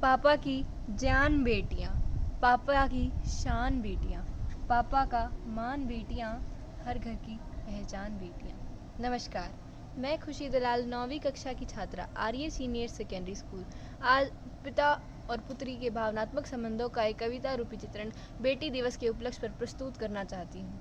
पापा की जान बेटियाँ, पापा की शान बेटियाँ, पापा का मान बेटियाँ, हर घर की पहचान बेटियाँ। नमस्कार, मैं खुशी दलाल 9वीं कक्षा की छात्रा आर्य सीनियर सेकेंडरी स्कूल आज पिता और पुत्री के भावनात्मक संबंधों का एक कविता रूपी चित्रण बेटी दिवस के उपलक्ष्य पर प्रस्तुत करना चाहती हूँ।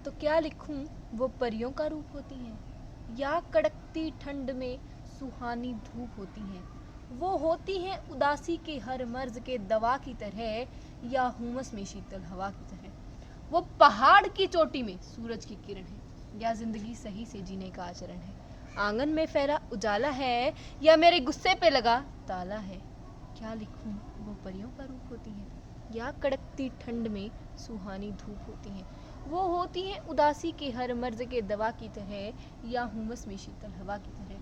तो क्या लिखूं, वो परियों का रूप होती हैं या कड़कती ठंड में सुहानी धूप होती हैं। वो होती हैं उदासी के हर मर्ज के दवा की तरह या हुमस में शीतल हवा की तरह। वो पहाड़ की चोटी में सूरज की किरण है या जिंदगी सही से जीने का आचरण है। आंगन में फैला उजाला है या मेरे गुस्से पे लगा ताला है। क्या लिखूं, वो परियों का रूप होती हैं या कड़कती ठंड में सुहानी धूप होती हैं। वो होती हैं उदासी के हर मर्ज के दवा की तरह या हुमस में शीतल हवा की तरह।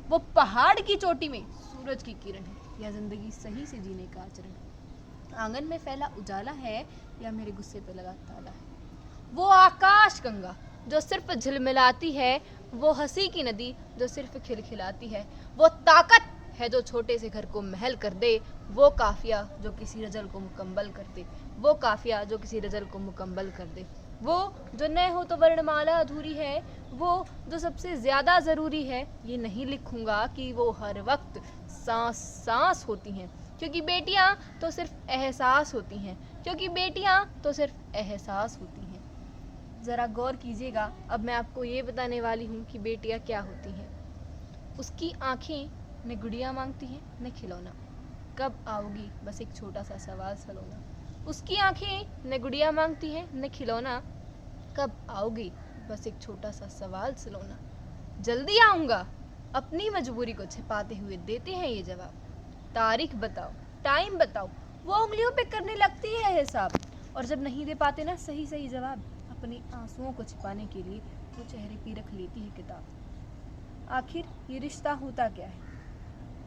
वो पहाड़ की चोटी में सूरज की किरण है या जिंदगी सही से जीने का आचरण है। आंगन में फैला उजाला है या मेरे गुस्से पे लगा ताला है। वो आकाश गंगा जो सिर्फ झिलमिलाती है, वो हंसी की नदी जो सिर्फ खिलखिलाती है। वो ताकत है जो छोटे से घर को महल कर दे, वो काफिया जो किसी रजल को मुकम्मल कर दे, वो काफिया जो किसी रजल को मुकम्मल कर दे। वो जो न हो तो वर्णमाला अधूरी है, वो जो सबसे ज्यादा जरूरी है। ये नहीं लिखूंगा कि वो हर वक्त सांस सांस होती हैं, क्योंकि बेटियां तो सिर्फ एहसास होती हैं, क्योंकि बेटियां तो सिर्फ एहसास होती हैं। जरा गौर कीजिएगा, अब मैं आपको ये बताने वाली हूँ कि बेटियां क्या होती हैं। उसकी आंखें न गुड़िया मांगती हैं न खिलौना, कब आओगी बस एक छोटा सा सवाल सलोना। उसकी आंखें न गुड़िया मांगती हैं न खिलौना, कब आओगी बस एक छोटा सा सवाल सलोना। जल्दी आऊंगा, अपनी मजबूरी को छिपाते हुए देते हैं ये जवाब। तारीख बताओ, टाइम बताओ, वो उंगलियों पे करने लगती है हिसाब। और जब नहीं दे पाते ना सही सही जवाब, अपने आंसुओं को छिपाने के लिए वो चेहरे पे रख लेती है किताब। आखिर ये रिश्ता होता क्या है?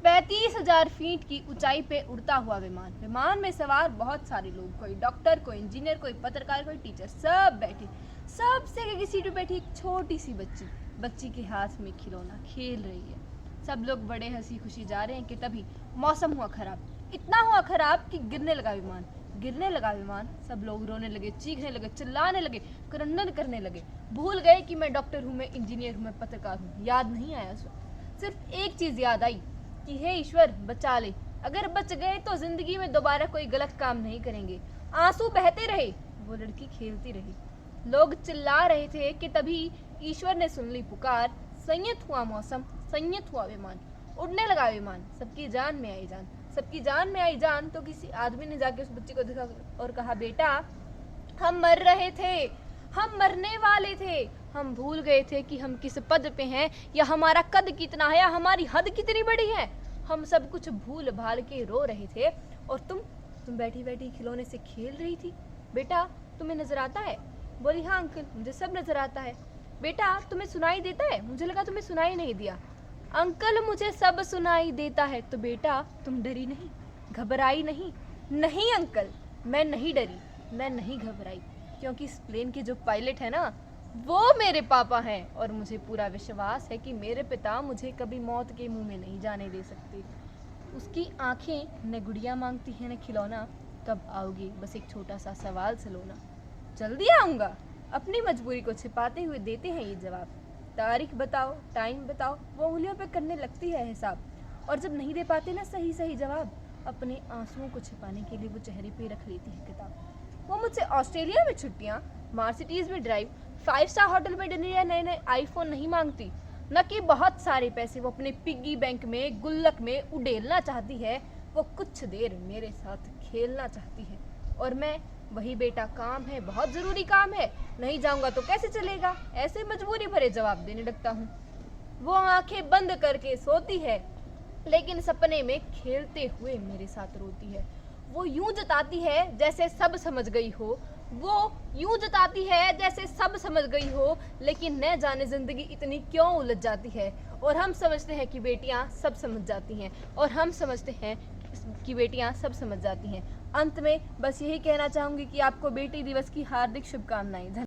35,000 फीट की ऊंचाई पे उड़ता हुआ विमान, विमान में सवार बहुत सारे लोग, कोई डॉक्टर, कोई इंजीनियर, कोई पत्रकार, कोई टीचर, सब बैठे। सबसे आगे की सीट पे बैठी एक छोटी सी बच्ची, बच्ची के हाथ में खिलौना, खेल रही है। सब लोग बड़े हंसी खुशी जा रहे हैं कि तभी मौसम हुआ खराब, इतना हुआ खराब कि गिरने लगा विमान। गिरने लगा विमान, सब लोग रोने लगे, चीखने लगे, चिल्लाने लगे, क्रंदन करने लगे। भूल गए कि मैं डॉक्टर हूँ, मैं इंजीनियर हूँ, मैं पत्रकार हूँ। याद नहीं आया उस वक्त, सिर्फ एक चीज याद आई कि हे ईश्वर बचा ले, अगर बच गए तो जिंदगी में दोबारा कोई गलत काम नहीं करेंगे। आंसू बहते रहे, वो लड़की खेलती रही। लोग चिल्ला रहे थे कि तभी ईश्वर ने सुन ली पुकार। संयत हुआ मौसम, संयत हुआ विमान, उड़ने लगा विमान। सबकी जान में आई जान, सबकी जान में आई जान। तो किसी आदमी ने जाके उस बच्चे को देखा और कहा, बेटा हम मर रहे थे, हम मरने वाले थे, हम भूल गए थे कि हम किस पद पे हैं, या हमारा कद कितना है, या हमारी हद कितनी बड़ी है। हम सब कुछ भूल भाल के रो रहे थे और तुम बैठी बैठी खिलौने से खेल रही थी। बेटा तुम्हें नजर आता है? बोली, हाँ अंकल मुझे सब नजर आता है। बेटा तुम्हें सुनाई देता है? मुझे लगा तुम्हें सुनाई नहीं दिया। अंकल मुझे सब सुनाई देता है। तो बेटा तुम डरी नहीं, घबराई नहीं? नहीं अंकल, मैं नहीं डरी, मैं नहीं घबराई, क्योंकि इस प्लेन के जो पायलट है ना, वो मेरे पापा हैं। और मुझे पूरा विश्वास है कि मेरे पिता मुझे कभी मौत के मुंह में नहीं जाने दे सकते। उसकी आंखें न गुड़िया मांगती हैं न खिलौना, कब आओगी बस एक छोटा सा सवाल सलोना। जल्दी आऊँगा, अपनी मजबूरी को छिपाते हुए देते हैं ये जवाब। तारीख बताओ, टाइम बताओ, वो उंगलियों पे करने लगती है हिसाब। और जब नहीं दे पाते ना सही सही जवाब, अपने आंसुओं को छिपाने के लिए वो चेहरे पे रख लेती है किताब। वो मुझसे ऑस्ट्रेलिया में छुट्टियाँ, मर्सिडीज में ड्राइव, 5 स्टार होटल में डिनर या नए नए आईफोन नहीं मांगती, न कि बहुत सारे पैसे वो अपने पिग्गी बैंक में गुल्लक में उड़ेलना चाहती है। वो कुछ देर मेरे साथ खेलना चाहती है। और मैं वही बेटा, काम है, बहुत जरूरी काम है, नहीं जाऊंगा तो कैसे चलेगा, ऐसे मजबूरी भरे जवाब देने लगता हूँ। वो आंखें बंद करके सोती है, लेकिन सपने में खेलते हुए मेरे साथ रोती है। वो यूं जताती है जैसे सब समझ गई हो, वो यूं जताती है जैसे सब समझ गई हो, लेकिन न जाने जिंदगी इतनी क्यों उलझ जाती है। और हम समझते हैं कि बेटियां सब समझ जाती हैं, और हम समझते हैं कि बेटियां सब समझ जाती हैं। अंत में बस यही कहना चाहूंगी कि आपको बेटी दिवस की हार्दिक शुभकामनाएं।